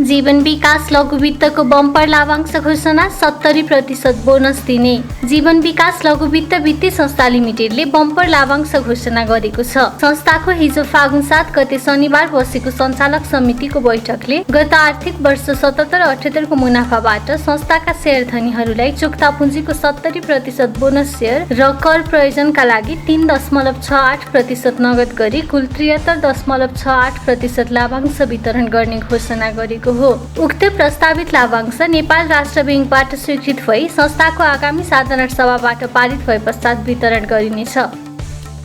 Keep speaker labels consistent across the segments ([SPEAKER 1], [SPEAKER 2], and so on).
[SPEAKER 1] जीवन विकास लघु वित्तको बम्पर लाभांश घोषणा 70% बोनस दिने। जीवन विकास लघु वित्त वित्तीय संस्था लिमिटेडले बम्पर लाभांश घोषणा गरेको छ। संस्थाको हिजो फागुन 7 गते शनिबार बसेको सञ्चालक समितिको बैठकले गत आर्थिक वर्ष 77-78 को मुनाफाबाट संस्थाका शेयर धनीहरूलाई चुक्ता पुँजीको 70% बोनस शेयर र कर प्रयोजनका लागि 3.68% नगद गरी कुल 73.68% लाभांश वितरण गर्ने घोषणा गरेको हो। उक्त प्रस्तावित लाभांश नेपाल राष्ट्र बैंकबाट स्वीकृत भई संस्थाको आगामी साधारण सभाबाट पारित भए पश्चात वितरण गरिनेछ।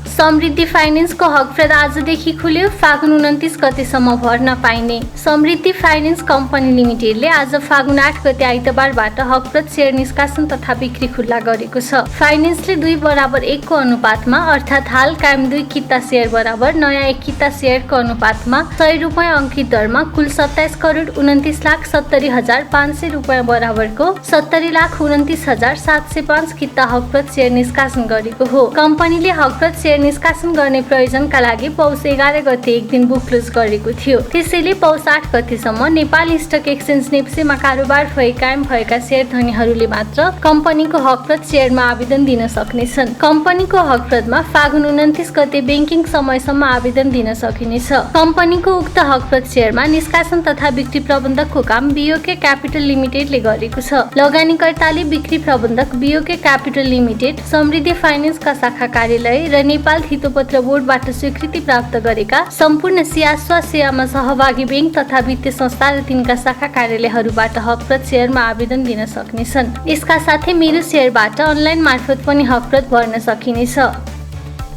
[SPEAKER 1] समृद्धि फाइनेन्सको हकप्रद आजदेखि खुल्यो। फागुन 29 गतेसम्म भर्न पाइने। समृद्धि फाइनेन्स कम्पनी लिमिटेडले आज फागुन 8 गते आइतबारबाट हकप्रद शेयर निष्कासन तथा बिक्री खुल्ला गरेको छ। फाइनेन्सले 2:1 को अनुपातमा अर्थात् हाल कायम 2 किता शेयर बराबर नयाँ 1 किता शेयरको अनुपातमा 100 रुपैयाँ अंकित दरमा कुल 27,29,70,500 रुपैयाँ बराबरको 70,29,705 किता हकप्रद शेयर निष्कासन गरेको हो। कम्पनीले हकप्रद शेयर निष्कासन गर्ने प्रयोजनका लागि पौष 11 गते एक दिन बुक क्लोज गरेको थियो। त्यसैले पौष 8 गतेसम्म नेपाल स्टक एक्सचेन्ज नेप्सेमा कारोबार भई कायम भएका शेयर धनीहरूले मात्र कम्पनीको हकप्रद शेयरमा आवेदन दिन सक्नेछन्। कम्पनीको हकप्रदमा फागुन 29 गते ब्याङ्किङ समयसम्म आवेदन दिन सकिनेछ। कम्पनीको उक्त हकप्रद शेयरमा निष्कासन तथा बिक्री प्रबन्धकको काम बीओके क्यापिटल लिमिटेडले गरेको छ। लगानीकर्ताले बिक्री प्रबन्धक बीओके क्यापिटल लिमिटेड, समृद्धि फाइनेन्सका शाखा कार्यालय र नेपाल हितोपत्र बोर्डबाट स्वीकृति प्राप्त गरेका सम्पूर्ण सेवामा सहभागी बैंक तथा वित्तीय संस्था र तिनका शाखा कार्यालयहरूबाट हकप्रद शेयरमा आवेदन दिन सक्नेछन्। यसका साथै मेरो शेयरबाट अनलाइन मार्फत पनि हकप्रद भर्न सकिनेछ।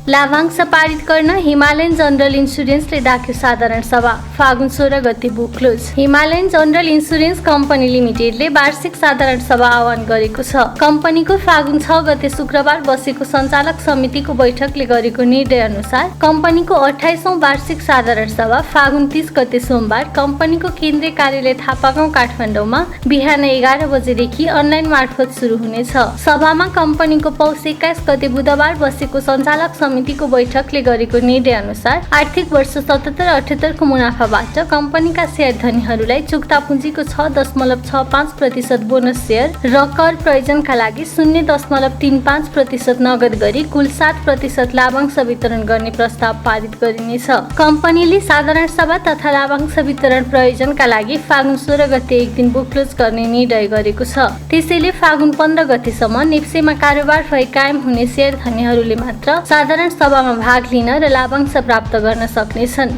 [SPEAKER 1] लाभांश पारित गर्न हिमालयन जनरल इन्सुरेन्सले डाक्यो साधारण सभा। फागुन 16 गते book close. Himalayan general insurance company लिमिटेडले वार्षिक साधारण सभा आह्वान गरेको छ। कम्पनीको फागुन 6 गते शुक्रबार बसेको सञ्चालक समितिको बैठकले गरेको निर्णय अनुसार कम्पनीको 28औं वार्षिक साधारण सभा फागुन 30 गते सोमबार कम्पनीको केन्द्रीय कार्यालय थापागाउँ काठमाडौँमा बिहान 11 बजेदेखि अनलाइन मार्फत सुरु हुनेछ। सभामा कम्पनीको पौष 21 गते बुधबार बसेको सञ्चालक समितिको बैठकले गरेको निर्णय अनुसार आर्थिक वर्ष 77-78 को मुनाफाबाट कम्पनीका शेयर धनीहरूलाई चुक्ता पुँजीको 6.65% बोनस शेयर र कर प्रयोजनका लागि 0.35% नगद गरी कुल 7% लाभांश वितरण गर्ने प्रस्ताव पारित गरिनेछ। कम्पनीले साधारण सभा तथा लाभांश वितरण प्रयोजनका लागि फागुन 16 गते एक दिन बुक क्लोज गर्ने निर्णय गरेको छ। त्यसैले फागुन 15 गतेसम्म नेप्सेमा कारोबार भई कायम हुने शेयर धनीहरूले मात्र साधारण सभामा भाग लिन र लाभांश प्राप्त गर्न सक्नेछन्।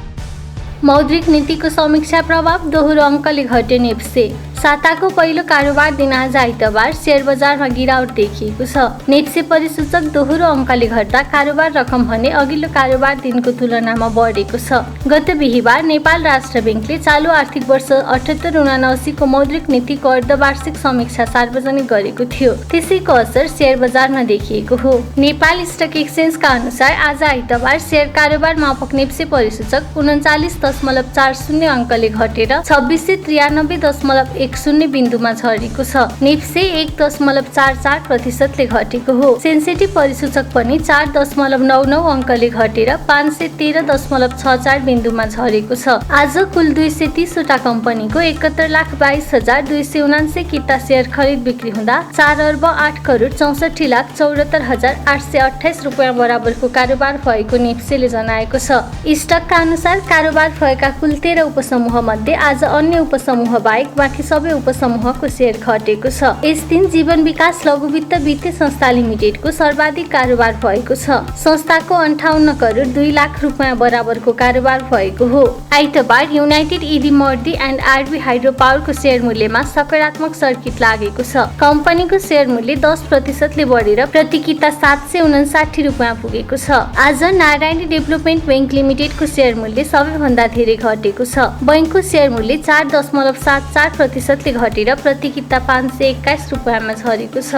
[SPEAKER 1] मौद्रिक नीतिको समीक्षा प्रभाव दोहोरो अङ्कले घट्यो नेप्से। साताको पहिलो कारोबार दिन आज आइतबार शेयर बजारमा गिरावट देखिएको छ। नेप्से परिसूचक दोहोरो अङ्कले घट्दा कारोबार रकम भने अघिल्लो कारोबार दिनको तुलनामा बढेको छ। गत बिहीबार नेपाल राष्ट्र बैंकले चालु आर्थिक वर्ष 78-79 को मौद्रिक नीतिको अर्धवार्षिक समीक्षा सार्वजनिक गरेको थियो। त्यसैको असर शेयर बजारमा देखिएको हो। नेपाल स्टक एक्सचेन्जका अनुसार आज आइतबार शेयर कारोबार मापक नेप्से परिसूचक 39.40 अङ्कले घटेर 2693.10 बिन्दुमा झरेको छ। नेप्से 1.44% घटेको हो। सेन्सेटिभ परिसूचक पनि 4.99 अङ्कले घटेर 513.64 बिन्दुमा झरेको छ। आज कुल 230 वटा कम्पनीको 71,22,279 किता शेयर खरिद बिक्री हुँदा 4,08,64,74,828 रुपैयाँ बराबरको कारोबार भएको नेप्सेले जनाएको छ। स्टकका अनुसार कारोबार भएका कुल 13 उपसमूह मध्ये आज अन्य उपसमूह बाहेक बाँकी सबै उपसमूहको शेयर घटेको छ। यस दिन जीवन विकास लघु वित्त वित्तीय संस्था लिमिटेडको सर्वाधिक कारोबार भएको छ। संस्थाको 58 करोड 2 लाख रुपैयाँ बराबरको कारोबार भएको हो। आइतबार युनाइटेड इडी मर्दी एन्ड आरबी हाइड्रो पावरको शेयर मूल्यमा सकारात्मक सर्किट लागेको छ। कम्पनीको शेयर मूल्य 10% ले बढेर प्रति किता 759 रुपैयाँ पुगेको छ। आज नारायणी डेभलपमेन्ट बैंक लिमिटेडको शेयर मूल्य सबैभन्दा धेरै घटेको छ। बैंकको शेयर मूल्य 4.74% ले घटेर प्रति किता 521 रुपैयाँमा झरेको छ।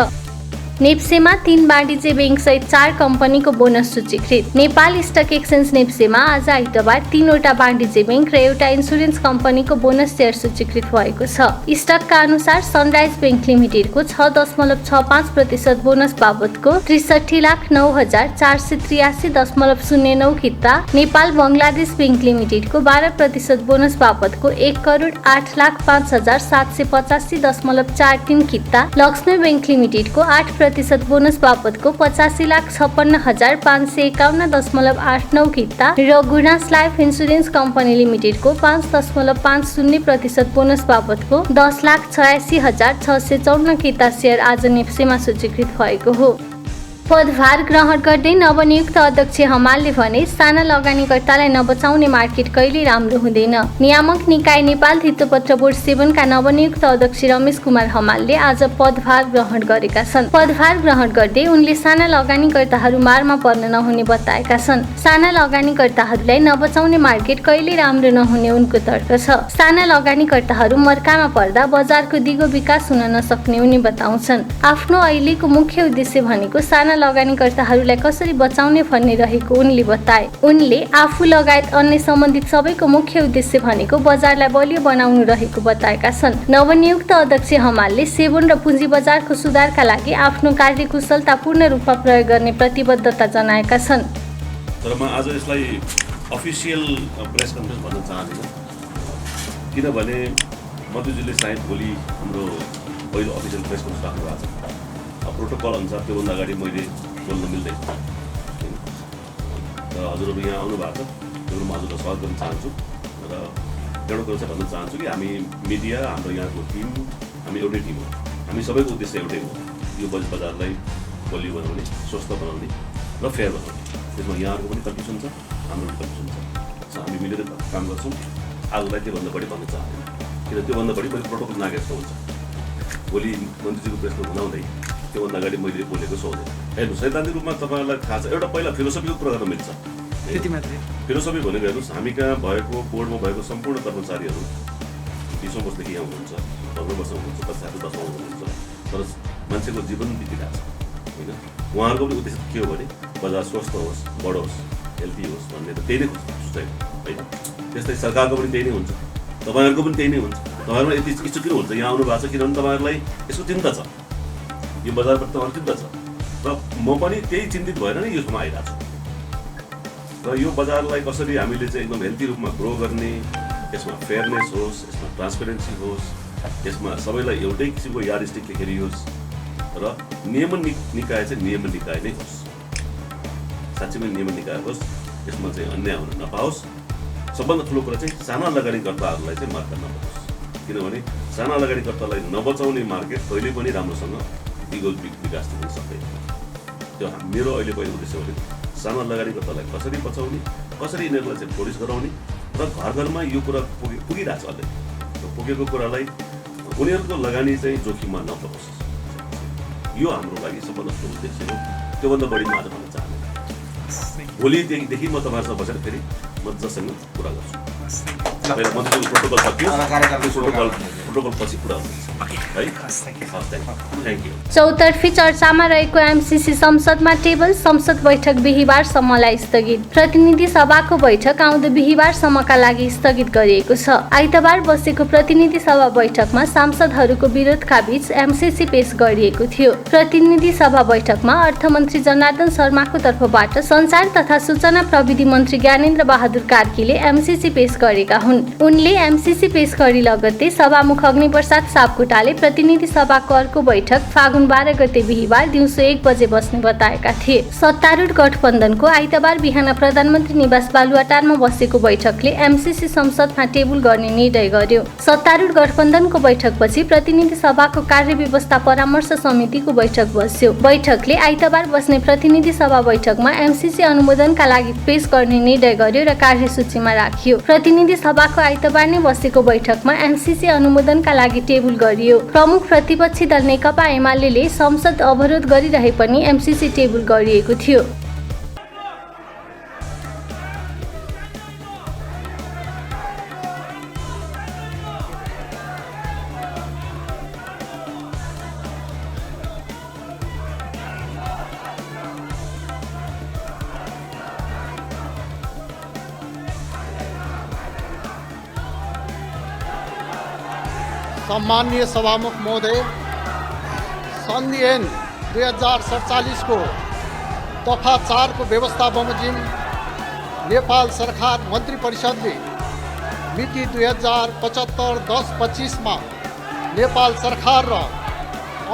[SPEAKER 1] नेप्सेमा 3 वाणिज्य बैंक सहित 4 कम्पनीको बोनस सूचीकृत। नेपाल स्टक एक्सचेन्ज नेप्सेमा आज आइतबार 3वटा वाणिज्य बैंक र एउटा इन्स्योरेन्स कम्पनीको बोनस शेयर सूचीकृत भएको छ। स्टकका अनुसार सनराइज बैंक लिमिटेडको 6.65% बोनस बाबतको 63,09,483.09 किता, नेपाल बङ्गलादेश बैंक लिमिटेडको 12% बोनस बाबतको 1,08,05,785.43 किता, लक्ष्मी बैंक लिमिटेडको 8% बोनस बापतको 85,56,551.89 किता र गुनास लाइफ इन्स्योरेन्स कम्पनी लिमिटेडको 5.50% बोनस बापतको 10,86,654 किता शेयर आज नेप्सेमा सूचीकृत भएको हो। पदभार ग्रहण गर्दै नवनियुक्त अध्यक्ष हमालले भने साना लगानीकर्तालाई नबचाउने मार्केट कहिले राम्रो हुँदैन। नियामक निकाय नेपाल धितोपत्र बोर्ड 7 का नवनियुक्त अध्यक्ष रमेश कुमार हमालले आज पदभार ग्रहण गरेका छन्। पदभार ग्रहण गर्दै उनले साना लगानीकर्ताहरू मारमा पर्न नहुने बताएका छन्। साना लगानीकर्ताहरूलाई नबचाउने मार्केट कहिले राम्रो नहुने उनको तर्क छ। साना लगानीकर्ताहरू मर्कामा पर्दा बजारको दिगो विकास हुन नसक्ने उनी बताउँछन्। आफ्नो अहिलेको मुख्य उद्देश्य भनेको साना लगानीकर्ताहरूलाई कसरी बचाउने भन्ने रहेको उनले बताए। उनले आफू लगायत अन्य सम्बन्धित सबैको मुख्य उद्देश्य भनेको बजारलाई बलियो बनाउनु रहेको बताएका छन्। नवनियुक्त अध्यक्ष हमालले सेवन र पुँजी बजारको सुधारका लागि आफ्नो कार्यकुशलता पूर्ण रूपमा प्रयोग गर्ने प्रतिबद्धता जनाएका छन्।
[SPEAKER 2] तर म आज यसलाई अफिसियल प्रेस कन्फरेन्स भन्न चाहदिनँ, किनभने मधुजीले सायद भोलि हाम्रो पहिलो अफिसियल प्रेस कन्फरेन्स राख्नु भएको छ। प्रोटोकल अनुसार त्योभन्दा अगाडि मैले बोल्न मिल्दैन। र हजुरहरू यहाँ आउनु भएको छ, त्यो म हजुरलाई स्वागत गर्न चाहन्छु। र एउटा कुरा चाहिँ भन्न चाहन्छु कि हामी मिडिया, हाम्रो यहाँको टिम, हामी एउटै टिम हो। हामी सबैको उद्देश्य एउटै हो, यो बजारलाई बलियो बनाउने, स्वस्थ बनाउने र फेयर बनाउने। त्यसमा यहाँहरूको पनि कन्ट्रिब्युसन छ, हाम्रो पनि कन्ट्रिब्युसन छ। हामी मिलेर काम गर्छौँ। आजलाई त्योभन्दा बढी भन्न चाहँदैन, किन त्योभन्दा बढी मैले प्रोटोकल नागेको जस्तो हुन्छ। भोलि मन्त्रीजीको प्रेसमा हुनाउँदै त्योभन्दा अगाडि मैले बोलेको सोध्दैन। हेर्नुहोस्, सैद्धान्तिक रूपमा तपाईँहरूलाई थाहा छ, एउटा पहिला फिलोसफीको कुरा गर्न मिल्छ। त्यति मात्रै फिलोसफी भनेको हेर्नुहोस्, हामी कहाँ भएको बोर्डमा भएको सम्पूर्ण कर्मचारीहरू 20औं वर्षदेखि यहाँ हुनुहुन्छ, 15 वर्ष हुनुहुन्छ, 10 वर्ष हुनुहुन्छ। तर मान्छेको जीवन बितिरहेको छ होइन। उहाँहरूको पनि उद्देश्य के हो भने बजार स्वस्थ होस्, बढोस्, हेल्दी होस् भन्ने त त्यही नै सोचाइ होइन। त्यस्तै सरकारको पनि त्यही नै हुन्छ, तपाईँहरूको पनि त्यही नै हुन्छ। तपाईँहरूलाई यति इच्छुक किन हुन्छ यहाँ आउनु भएको छ, किनभने तपाईँहरूलाई यसको चिन्ता छ, यो बजारप्रति तपाईँहरू चिन्ता छ। र म पनि त्यही चिन्तित भएर नै यो ठाउँमा आइरहेको छु। र यो बजारलाई कसरी हामीले चाहिँ एकदम हेल्दी रूपमा ग्रो गर्ने, यसमा फेयरनेस होस्, यसमा ट्रान्सपेरेन्सी होस्, यसमा सबैलाई एउटै किसिमको यार्डस्टिकले हेरियोस् र नियमन निकाय चाहिँ नियमन निकाय नै होस्, साँच्चीमै नियमन निकाय होस्। यसमा चाहिँ अन्याय हुन नपाओस्। सबभन्दा ठुलो कुरा चाहिँ साना लगानीकर्ताहरूलाई चाहिँ मर्का नपरोस्, किनभने साना लगानीकर्तालाई नबचाउने मार्केट कहिले पनि राम्रोसँग विकास हुन सक्दैन। त्यो मेरो अहिलेको उद्देश्य भनेको साना लगानीकर्तालाई कसरी बचाउने, कसरी यिनीहरूलाई चाहिँ प्रोड्युस गराउने र घर घरमा यो कुरा पुगिरहेको छ। अहिले पुगेको कुरालाई उनीहरूको लगानी चाहिँ जोखिममा नपरोस्, यो हाम्रो लागि सबभन्दा ठुलो उद्देश्य हो। त्योभन्दा बढी म आज भन्न चाहन्छु। भोलिदेखि म तपाईँहरूसँग बसेर फेरि मजासँग कुरा गर्छु। प्रोटोकल सक्यो, प्रोटोकल पछि कुरा हुन्छ है। Thank you.
[SPEAKER 1] चौतर्फी चर्चामा रहेको एमसीसी संसदमा टेबल संसद बैठक बिहीबारसम्मलाई स्थगित। प्रतिनिधि सभाको बैठक आउँदो बिहीबारसम्मका लागि स्थगित गरिएको छ। आइतबार बसेको प्रतिनिधि सभा बैठकमा सांसदहरूको विरोधका बीच एमसीसी पेश गरिएको थियो। प्रतिनिधि सभा बैठकमा अर्थमन्त्री जनार्दन शर्माको तर्फबाट सञ्चार तथा सूचना प्रविधि मन्त्री ज्ञानेन्द्र बहादुर कार्कीले एमसीसी पेश गरेका हुन्। उनले एमसीसी पेश गरी लगत्तै सभामुख अग्निप्रसाद सापकोटाले प्रतिनिधि सभाको अर्को बैठक फागुन 12 गते बिहीबार दिउँसो 1 बजे बस्ने बताएका थिए। सत्तारूढ गठबन्धनको आइतबार बिहान प्रधानमन्त्री निवास बालुवाटारमा बसेको बैठकले एमसीसी संसदमा टेबल गर्ने निर्णय गर्यो। सत्तारूढ गठबन्धनको बैठकपछि प्रतिनिधि सभाको कार्यव्यवस्था परामर्श समितिको बैठक बस्यो। बैठकले आइतबार बस्ने प्रतिनिधि सभा बैठकमा एमसीसी अनुमोदनका लागि पेश गर्ने निर्णय गर्यो र कार्यसूचीमा राखियो। प्रतिनिधि सभाको आइतबार नै बसेको बैठकमा एमसीसी अनुमोदनका लागि टेबल गरियो। प्रमुख प्रतिपक्षी दल नेकपा एमाले संसद अवरोध गरिरहे पनि एमसीसी टेबल गरिएको थियो।
[SPEAKER 3] सम्माननीय सभामुख महोदय, सन्धि ऐन 2047 को दफा 4 को व्यवस्था बमोजिम नेपाल सरकार मन्त्री परिषदले मिति 2075-10-25 में नेपाल सरकार र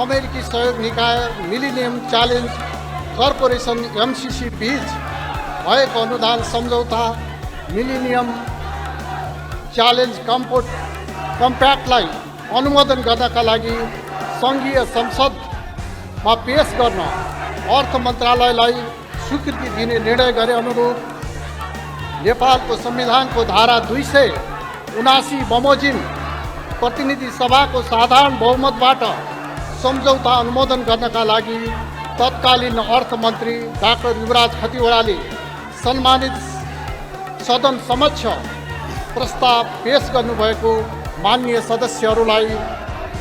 [SPEAKER 3] अमेरिकी सहयोग निकाय मिलेनियम च्यालेन्ज कर्पोरेसन MCC बीच भएको अनुदान सम्झौता मिलेनियम च्यालेन्ज कम्प्याक्टलाई अनुमोदन गर्नका लागि सङ्घीय संसदमा पेश गर्न अर्थ मन्त्रालयलाई स्वीकृति दिने निर्णय गरे अनुरूप नेपालको संविधानको धारा 279 बमोजिम प्रतिनिधि सभाको साधारण बहुमतबाट सम्झौता अनुमोदन गर्नका लागि तत्कालीन अर्थमन्त्री डाक्टर युवराज खतिवडाले सम्मानित सदन समक्ष प्रस्ताव पेश गर्नुभएको माननीय सदस्यहरूलाई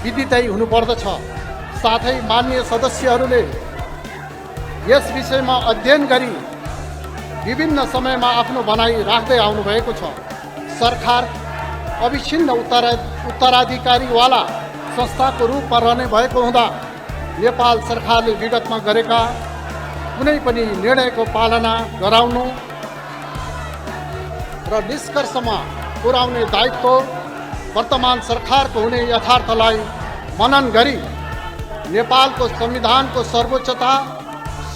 [SPEAKER 3] विदितै हुनुपर्दछ। साथै माननीय सदस्यहरूले यस विषयमा अध्ययन गरी विभिन्न समयमा आफ्नो भनाइ राख्दै आउनुभएको छ। सरकार अविच्छिन्न उत्तराधिकारीवाला संस्थाको रूपमा रहने भएको हुँदा नेपाल सरकारले विगतमा गरेका कुनै पनि निर्णयको पालना गराउनु र निष्कर्षमा पुर्याउने दायित्व वर्तमान सरकारको हुने यथार्थलाई मनन गरी नेपालको संविधानको सर्वोच्चता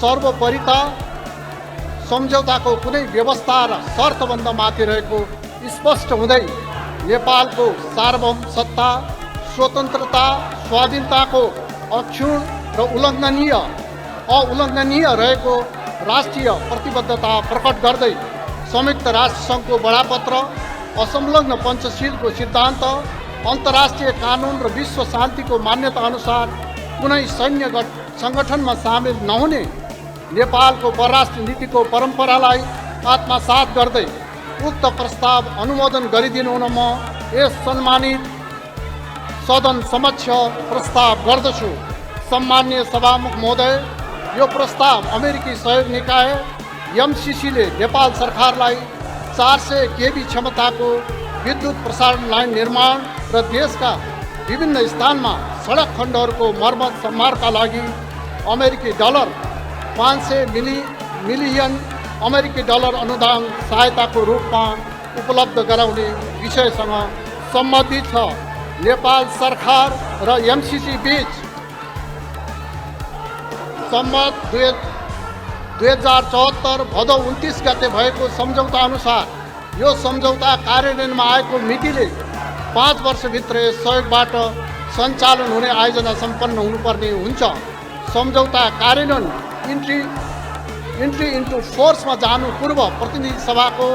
[SPEAKER 3] सर्वोपरिता सम्झौताको कुनै व्यवस्था र शर्तबन्ध माथि रहेको स्पष्ट हुँदै नेपालको सार्वभौम सत्ता स्वतन्त्रता स्वाधीनताको अक्षुण्ण र उल्लङ्घनीय रहेको राष्ट्रिय प्रतिबद्धता प्रकट गर्दै संयुक्त राष्ट्रसङ्घको बडापत्र असंलग्न पञ्चशीलको सिद्धान्त अन्तर्राष्ट्रिय कानुन र विश्व शान्तिको मान्यता अनुसार कुनै सैन्य सङ्गठनमा सामेल नहुने नेपालको परराष्ट्र नीतिको परम्परालाई आत्मसात गर्दै उक्त प्रस्ताव अनुमोदन गरिदिनु हुन म यस सम्मानित सदन समक्ष प्रस्ताव गर्दछु। सम्माननीय सभामुख महोदय, यो प्रस्ताव अमेरिकी सहयोग निकाय MCCले नेपाल सरकारलाई 400 kV क्षमताको विद्युत प्रसारण लाइन निर्माण र देशका विभिन्न स्थानमा सडक खण्डहरूको मर्मत सम्मारका लागि अमेरिकी डलर 500 मिलियन अमेरिकी डलर अनुदान सहायताको रूपमा उपलब्ध गराउने विषयसँग सम्बन्धित छ। नेपाल सरकार र MCC बीच सम्मत 2074 भदौ 29 गते भएको सम्झौता अनुसार यो सम्झौता कार्यान्वयनमा आएको मितिले 5 वर्षभित्र यस सहयोगबाट सञ्चालन हुने आयोजना सम्पन्न हुनुपर्ने हुन्छ। सम्झौता कार्यान्वयन इन्ट्री इन्टु फोर्समा जानु पूर्व प्रतिनिधि सभाको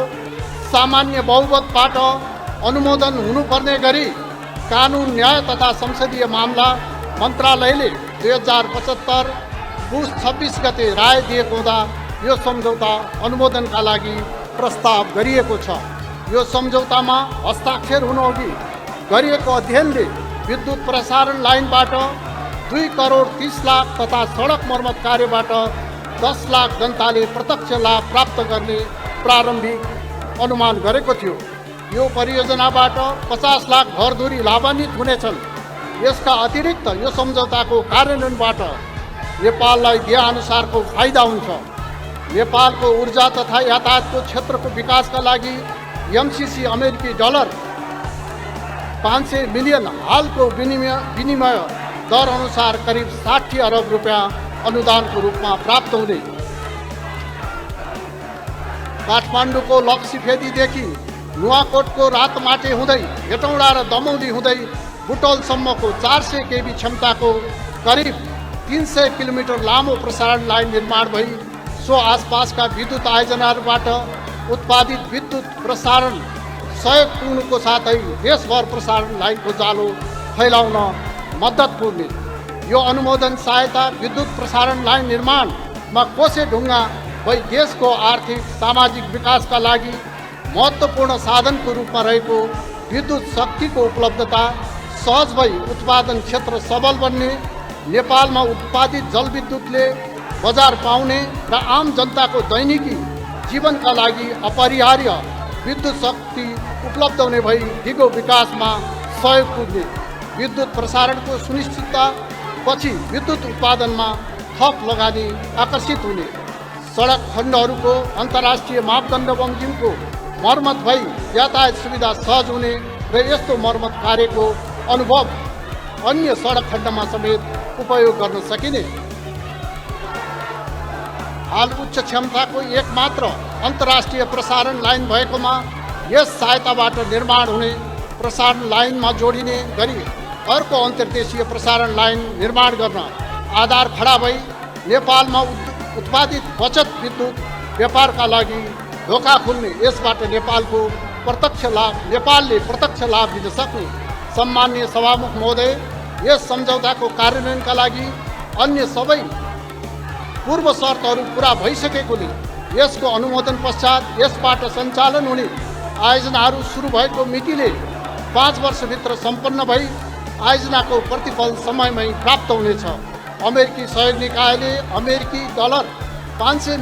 [SPEAKER 3] सामान्य बहुमतबाट अनुमोदन हुनुपर्ने गरी कानुन न्याय तथा संसदीय मामला मन्त्रालयले 2075 पुस 26 गते राय दिएको हुँदा यो सम्झौता अनुमोदनका लागि प्रस्ताव गरिएको छ। यो सम्झौतामा हस्ताक्षर हुनुअघि गरिएको अध्ययनले विद्युत प्रसारण लाइनबाट 2 करोड 30 लाख तथा सडक मर्मत कार्यबाट 10 लाख जनताले प्रत्यक्ष लाभ प्राप्त गर्ने प्रारम्भिक अनुमान गरेको थियो। यो परियोजनाबाट 50 लाख घरधुरी लाभान्वित हुनेछन्। यसका अतिरिक्त यो सम्झौताको कार्यान्वयनबाट नेपाललाई दिएअनुसारको फाइदा हुन्छ। नेपालको ऊर्जा तथा यातायातको क्षेत्रको विकासका लागि MCC अमेरिकी डलर 500 मिलियन हालको विनिमय दर अनुसार करिब 60 अरब रुपियाँ अनुदानको रूपमा प्राप्त हुने। काठमाडौँको लक्ष्यफेदीदेखि नुवाकोटको रातमाटे हुँदै हेटौँडा र दमौली हुँदै बुटोलसम्मको 400 kV क्षमताको करिब 300 किलोमिटर लामो प्रसारण लाइन निर्माण भई सो आसपासका विद्युत आयोजनाहरूबाट उत्पादित विद्युत प्रसारण सहयोग पुग्नुको साथै देशभर प्रसारण लाइनको जालो फैलाउन मद्दत पुग्ने। यो अनुमोदन सहायता विद्युत प्रसारण लाइन निर्माणमा कोसे ढुङ्गा भई देशको आर्थिक सामाजिक विकासका लागि महत्त्वपूर्ण साधनको रूपमा रहेको विद्युत शक्तिको उपलब्धता सहज भई उत्पादन क्षेत्र सबल बन्ने, नेपालमा उत्पादित जलविद्युतले बजार पाउने र आम जनताको दैनिकी जीवनका लागि अपरिहार्य विद्युत शक्ति उपलब्ध हुने भई दिगो विकासमा सहयोग पुग्ने। विद्युत प्रसारणको सुनिश्चितता पछि विद्युत उत्पादनमा थप लगानी आकर्षित हुने, सडक खण्डहरूको अन्तर्राष्ट्रिय मापदण्ड बमोजिमको मर्मत भई यातायात सुविधा सहज हुने र यस्तो मर्मत कार्यको अनुभव अन्य सडक खण्डमा समेत उपयोग गर्न सकिने, हाल उच्च क्षमताको एकमात्र अन्तर्राष्ट्रिय प्रसारण लाइन भएकोमा यस सहायताबाट निर्माण हुने प्रसारण लाइनमा जोडिने गरी अर्को अन्तर्देशीय प्रसारण लाइन निर्माण गर्न आधार खडा भई नेपालमा उत्पादित बचत विद्युत व्यापारका लागि ढोका खुल्ने, यसबाट नेपालले प्रत्यक्ष लाभ लिन सक्ने। सम्माननीय सभामुख महोदय, यस सम्झौताको कार्यान्वयनका लागि अन्य सबै पूर्व शर्तहरू पुरा भइसकेकोले यसको अनुमोदन पश्चात यसबाट सञ्चालन हुने आयोजनाहरू सुरु भएको मितिले 5 वर्षभित्र सम्पन्न भई आयोजनाको प्रतिफल समयमै प्राप्त हुनेछ। अमेरिकी सहयोग निकायले अमेरिकी डलर 500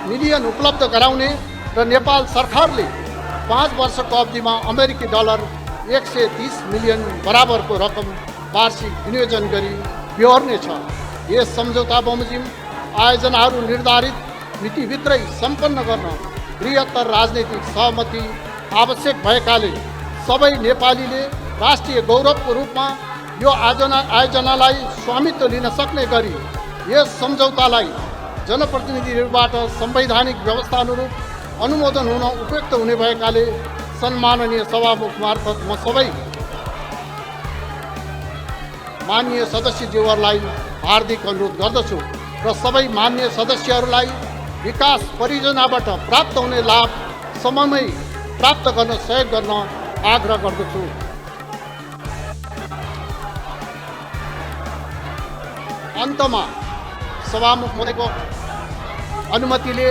[SPEAKER 3] मिलियन उपलब्ध गराउने र नेपाल सरकारले 5 वर्षको अवधिमा अमेरिकी डलर 130 मिलियन बराबरको रकम वार्षिक विनियोजन गरी बेहोर्नेछ। यस सम्झौता बमोजिम आयोजनाहरू निर्धारित मितिभित्रै सम्पन्न गर्न बृहत्तर राजनैतिक सहमति आवश्यक भएकाले सबै नेपालीले राष्ट्रिय गौरवको रूपमा यो आयोजनालाई स्वामित्व लिन सक्ने गरी यस सम्झौतालाई जनप्रतिनिधिहरूबाट संवैधानिक व्यवस्था अनुरूप अनुमोदन हुन उपयुक्त हुने भएकाले सम्माननीय सभामुख मार्फत म सबै माननीय सदस्यज्यूहरूलाई हार्दिक अनुरोध गर्दछु र सबै माननीय सदस्यहरूलाई विकास परियोजनाबाट प्राप्त हुने लाभ समयमै प्राप्त गर्न सहयोग गर्न आग्रह गर्दछु। अन्तमा सभामुख महोदयको अनुमतिले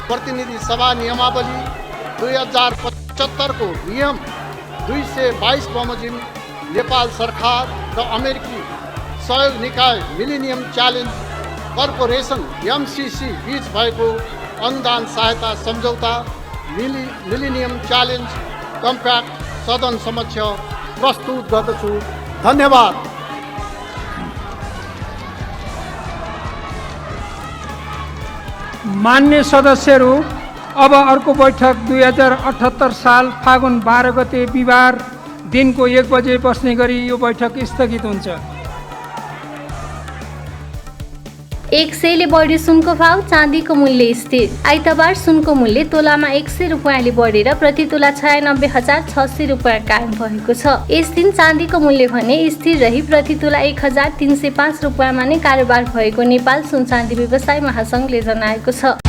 [SPEAKER 3] प्रतिनिधि सभा नियमावली 2075 को नियम 222 बमोजिम नेपाल सरकार र अमेरिकी सहयोग निकाय मिलेनियम च्यालेन्ज कर्पोरेसन MCC बीच भएको अनुदान सहायता सम्झौता मिलेनियम च्यालेन्ज कम्प्याक्ट सदन समक्ष प्रस्तुत गर्दछु। धन्यवाद।
[SPEAKER 4] मान्य सदस्यहरू, अब अर्को बैठक 2078 साल फागुन 12 गते बिहिबार दिनको 1 बजे बस्ने गरी यो बैठक स्थगित हुन्छ।
[SPEAKER 1] 100 ले बढी सुनको भाव, चाँदीको मूल्य स्थिर। आइतबार सुनको मूल्य तोलामा 100 रुपियाँले बढेर प्रति तोला 96,600 रुपियाँ कायम भएको छ। यस दिन चाँदीको मूल्य भने स्थिर रही प्रति तोला 1,305 रुपियाँमा नै कारोबार भएको नेपाल सुन चाँदी व्यवसाय महासङ्घले जनाएको छ।